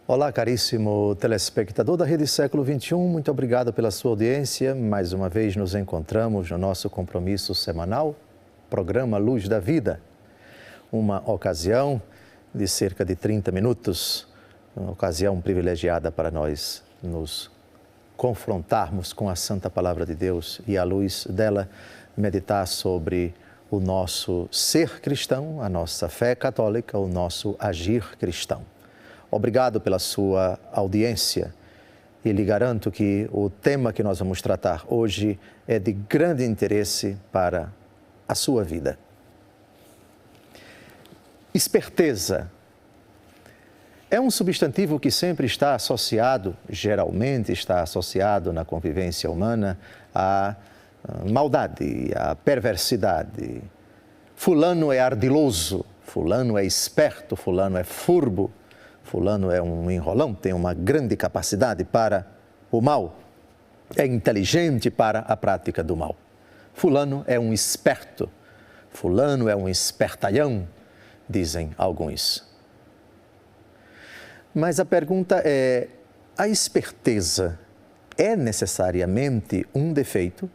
Olá, caríssimo telespectador da Rede Século XXI, muito obrigado pela sua audiência. Mais uma vez nos encontramos no nosso compromisso semanal, programa Luz da Vida. Uma ocasião de cerca de 30 minutos, uma ocasião privilegiada para nós nos confrontarmos com a Santa Palavra de Deus e, à luz dela, meditar sobre o nosso ser cristão, a nossa fé católica, o nosso agir cristão. Obrigado pela sua audiência e lhe garanto que o tema que nós vamos tratar hoje é de grande interesse para a sua vida. Esperteza é um substantivo que sempre está associado, geralmente está associado na convivência humana, à maldade, à perversidade. Fulano é ardiloso, fulano é esperto, fulano é furbo. Fulano é um enrolão, tem uma grande capacidade para o mal, é inteligente para a prática do mal. Fulano é um esperto, fulano é um espertalhão, dizem alguns. Mas a pergunta é, a esperteza é necessariamente um defeito?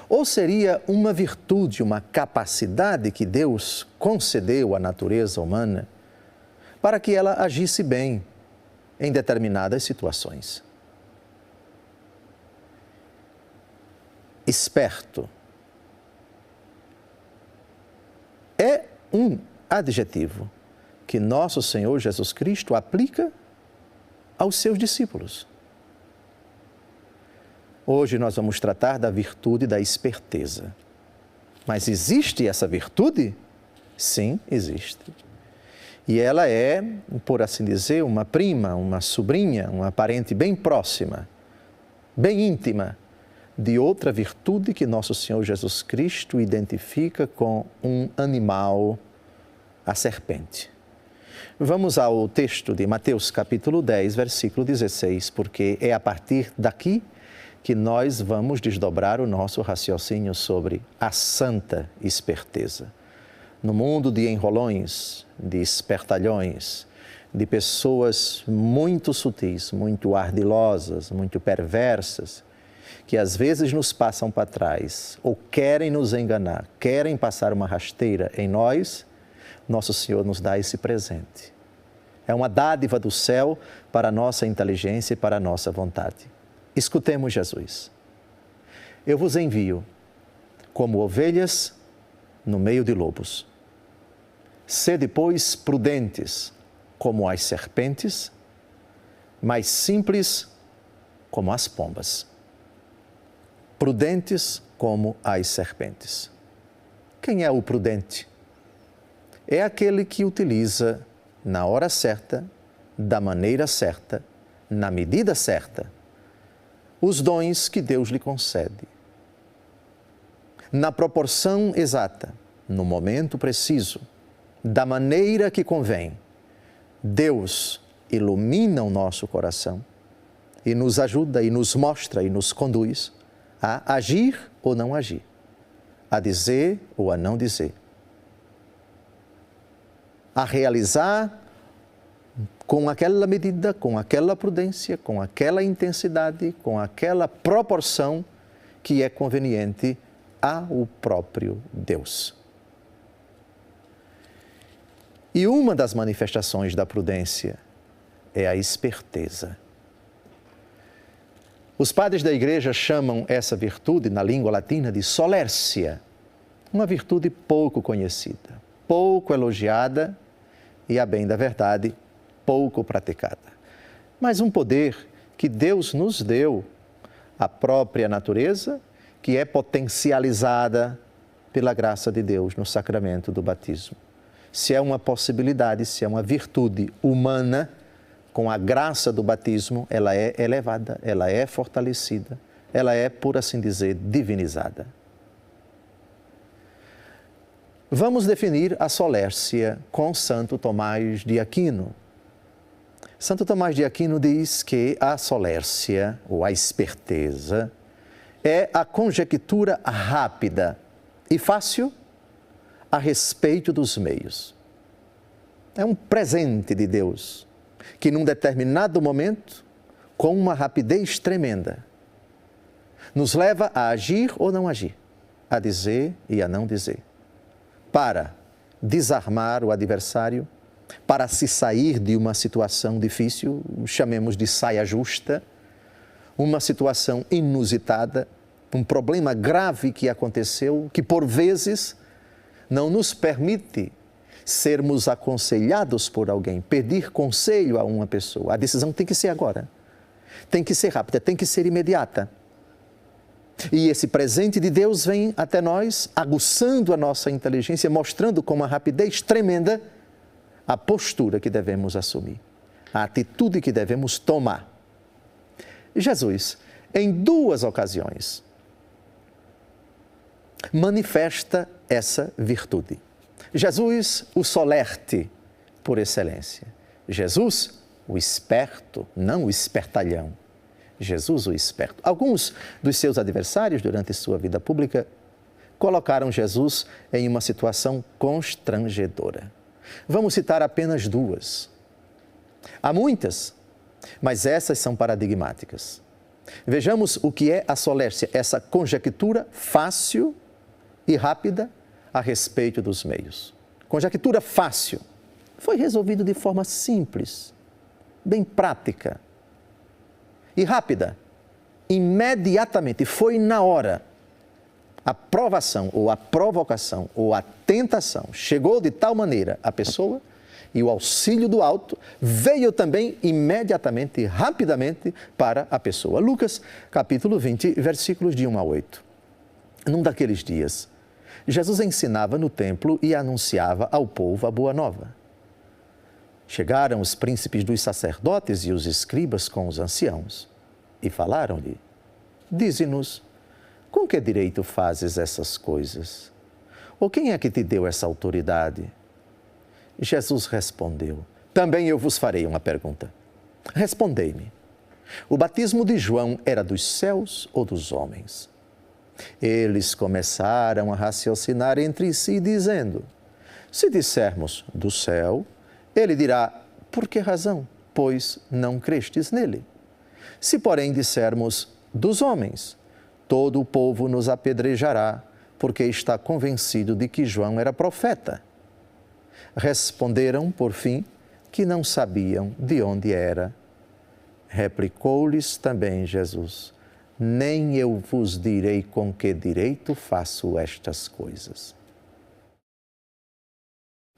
Ou seria uma virtude, uma capacidade que Deus concedeu à natureza humana para que ela agisse bem em determinadas situações? Esperto é um adjetivo que nosso Senhor Jesus Cristo aplica aos seus discípulos. Hoje nós vamos tratar da virtude da esperteza. Mas existe essa virtude? Sim, existe. E ela é, por assim dizer, uma prima, uma sobrinha, uma parente bem próxima, bem íntima, de outra virtude que nosso Senhor Jesus Cristo identifica com um animal, a serpente. Vamos ao texto de Mateus capítulo 10, versículo 16, porque é a partir daqui que nós vamos desdobrar o nosso raciocínio sobre a santa esperteza. No mundo de enrolões, de espertalhões, de pessoas muito sutis, muito ardilosas, muito perversas, que às vezes nos passam para trás ou querem nos enganar, querem passar uma rasteira em nós, nosso Senhor nos dá esse presente. É uma dádiva do céu para a nossa inteligência e para a nossa vontade. Escutemos Jesus. Eu vos envio como ovelhas no meio de lobos. Sede, pois, prudentes como as serpentes, mas simples como as pombas. Prudentes como as serpentes. Quem é o prudente? É aquele que utiliza na hora certa, da maneira certa, na medida certa, os dons que Deus lhe concede. Na proporção exata, no momento preciso, da maneira que convém, Deus ilumina o nosso coração e nos ajuda e nos mostra e nos conduz a agir ou não agir, a dizer ou a não dizer, a realizar com aquela medida, com aquela prudência, com aquela intensidade, com aquela proporção que é conveniente ao próprio Deus. E uma das manifestações da prudência é a esperteza. Os padres da Igreja chamam essa virtude, na língua latina, de solércia, uma virtude pouco conhecida, pouco elogiada e, a bem da verdade, pouco praticada. Mas um poder que Deus nos deu, a própria natureza, que é potencializada pela graça de Deus no sacramento do batismo. Se é uma possibilidade, se é uma virtude humana, com a graça do batismo, ela é elevada, ela é fortalecida, ela é, por assim dizer, divinizada. Vamos definir a solércia com Santo Tomás de Aquino. Santo Tomás de Aquino diz que a solércia, ou a esperteza, é a conjectura rápida e fácil a respeito dos meios. É um presente de Deus que num determinado momento, com uma rapidez tremenda, nos leva a agir ou não agir, a dizer e a não dizer, para desarmar o adversário, para se sair de uma situação difícil, chamemos de saia justa, uma situação inusitada, um problema grave que aconteceu, que por vezes não nos permite sermos aconselhados por alguém, pedir conselho a uma pessoa. A decisão tem que ser agora, tem que ser rápida, tem que ser imediata. E esse presente de Deus vem até nós, aguçando a nossa inteligência, mostrando com uma rapidez tremenda a postura que devemos assumir, a atitude que devemos tomar. Jesus, em 2 ocasiões, manifesta essa virtude. Jesus, o solerte por excelência. Jesus, o esperto, não o espertalhão. Jesus, o esperto. Alguns dos seus adversários, durante sua vida pública, colocaram Jesus em uma situação constrangedora. Vamos citar apenas 2. Há muitas, mas essas são paradigmáticas. Vejamos o que é a solércia, essa conjectura fácil e rápida a respeito dos meios. Conjectura fácil. Foi resolvido de forma simples, bem prática e rápida. Imediatamente, foi na hora. A provação ou a provocação ou a tentação chegou de tal maneira à pessoa e o auxílio do alto veio também imediatamente, rapidamente para a pessoa. Lucas, capítulo 20, versículos de 1 a 8. Num daqueles dias, Jesus ensinava no templo e anunciava ao povo a boa nova. Chegaram os príncipes dos sacerdotes e os escribas com os anciãos e falaram-lhe: dize-nos, com que direito fazes essas coisas? Ou quem é que te deu essa autoridade? Jesus respondeu: também eu vos farei uma pergunta. Respondei-me. O batismo de João era dos céus ou dos homens? Eles começaram a raciocinar entre si, dizendo: se dissermos do céu, ele dirá: por que razão? Pois não crestes nele. Se, porém, dissermos dos homens, todo o povo nos apedrejará, porque está convencido de que João era profeta. Responderam, por fim, que não sabiam de onde era. Replicou-lhes também Jesus: nem eu vos direi com que direito faço estas coisas.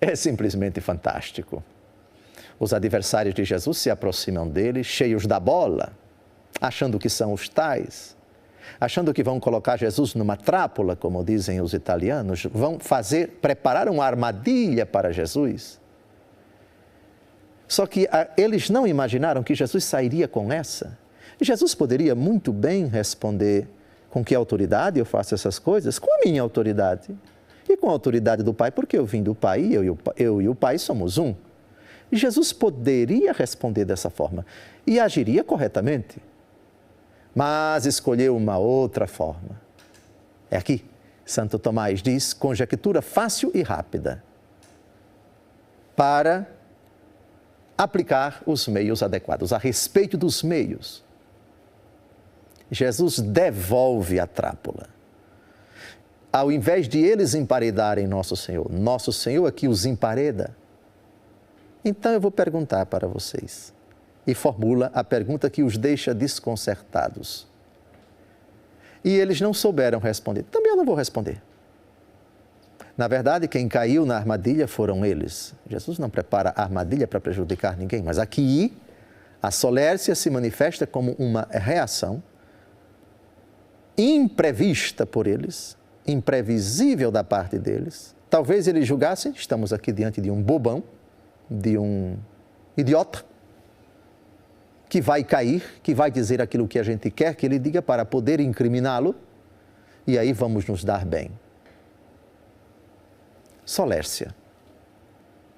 É simplesmente fantástico. Os adversários de Jesus se aproximam dele, cheios da bola, achando que são os tais, achando que vão colocar Jesus numa trápula, como dizem os italianos, vão preparar uma armadilha para Jesus. Só que eles não imaginaram que Jesus sairia com essa. E Jesus poderia muito bem responder: com que autoridade eu faço essas coisas? Com a minha autoridade. E com a autoridade do Pai, porque eu vim do Pai e eu e o Pai somos um. E Jesus poderia responder dessa forma e agiria corretamente. Mas escolheu uma outra forma. É aqui, Santo Tomás diz, conjectura fácil e rápida, para aplicar os meios adequados. A respeito dos meios, Jesus devolve a trápula. Ao invés de eles emparedarem nosso Senhor aqui os empareda. Então eu vou perguntar para vocês, e formula a pergunta que os deixa desconcertados. E eles não souberam responder. Também eu não vou responder. Na verdade, quem caiu na armadilha foram eles. Jesus não prepara a armadilha para prejudicar ninguém, mas aqui a solércia se manifesta como uma reação imprevista por eles, imprevisível da parte deles. Talvez eles julgassem: estamos aqui diante de um bobão, de um idiota, que vai cair, que vai dizer aquilo que a gente quer que ele diga para poder incriminá-lo, e aí vamos nos dar bem. Solércia,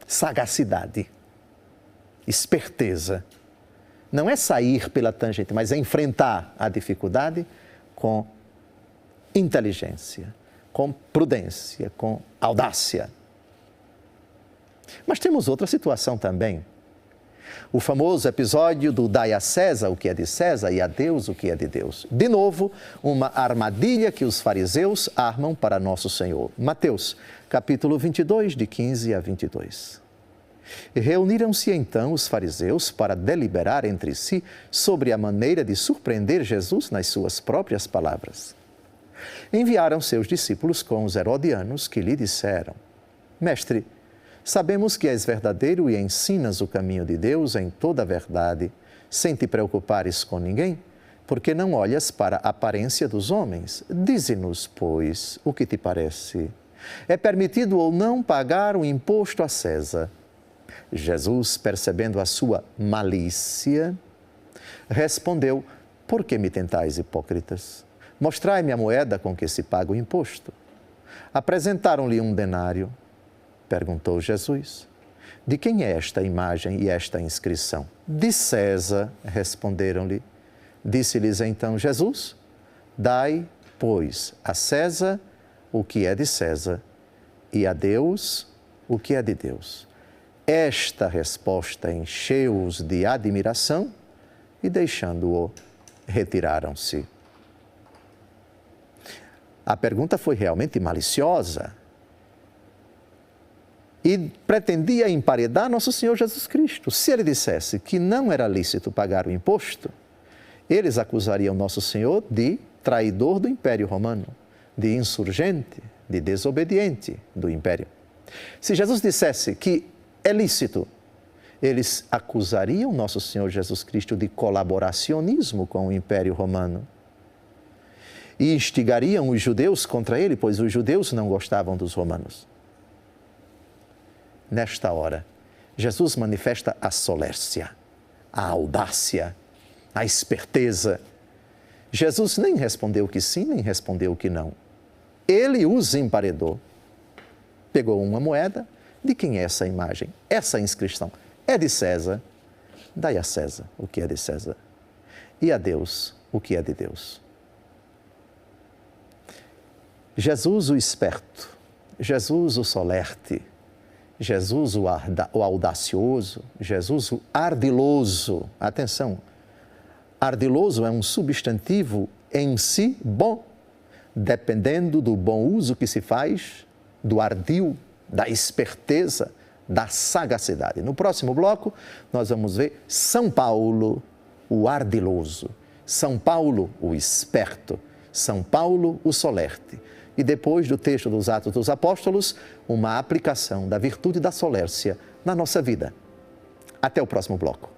sagacidade, esperteza. Não é sair pela tangente, mas é enfrentar a dificuldade com inteligência, com prudência, com audácia. Mas temos outra situação também. O famoso episódio do dai a César o que é de César e a Deus o que é de Deus. De novo, uma armadilha que os fariseus armam para nosso Senhor. Mateus, capítulo 22, de 15 a 22. Reuniram-se então os fariseus para deliberar entre si sobre a maneira de surpreender Jesus nas suas próprias palavras. Enviaram seus discípulos com os herodianos que lhe disseram: Mestre, sabemos que és verdadeiro e ensinas o caminho de Deus em toda a verdade, sem te preocupares com ninguém, porque não olhas para a aparência dos homens. Dize-nos, pois, o que te parece. É permitido ou não pagar o imposto a César? Jesus, percebendo a sua malícia, respondeu: Por que me tentais, hipócritas? Mostrai-me a moeda com que se paga o imposto. Apresentaram-lhe um denário. Perguntou Jesus: De quem é esta imagem e esta inscrição? De César, responderam-lhe. Disse-lhes então Jesus: Dai, pois, a César o que é de César e a Deus o que é de Deus. Esta resposta encheu-os de admiração e, deixando-o, retiraram-se. A pergunta foi realmente maliciosa e pretendia emparedar nosso Senhor Jesus Cristo. Se ele dissesse que não era lícito pagar o imposto, eles acusariam nosso Senhor de traidor do Império Romano, de insurgente, de desobediente do Império. Se Jesus dissesse que é lícito, eles acusariam nosso Senhor Jesus Cristo de colaboracionismo com o Império Romano e instigariam os judeus contra ele, pois os judeus não gostavam dos romanos. Nesta hora, Jesus manifesta a solércia, a audácia, a esperteza. Jesus nem respondeu que sim, nem respondeu que não. Ele os emparedou. Pegou uma moeda. De quem é essa imagem? Essa inscrição é de César. Dai a César o que é de César e a Deus o que é de Deus. Jesus o esperto, Jesus o solerte, Jesus o audacioso, Jesus o ardiloso. Atenção, ardiloso é um substantivo em si bom, dependendo do bom uso que se faz do ardil, da esperteza, da sagacidade. No próximo bloco, nós vamos ver São Paulo, o ardiloso, São Paulo, o esperto, São Paulo, o solerte. E depois do texto dos Atos dos Apóstolos, uma aplicação da virtude da solércia na nossa vida. Até o próximo bloco.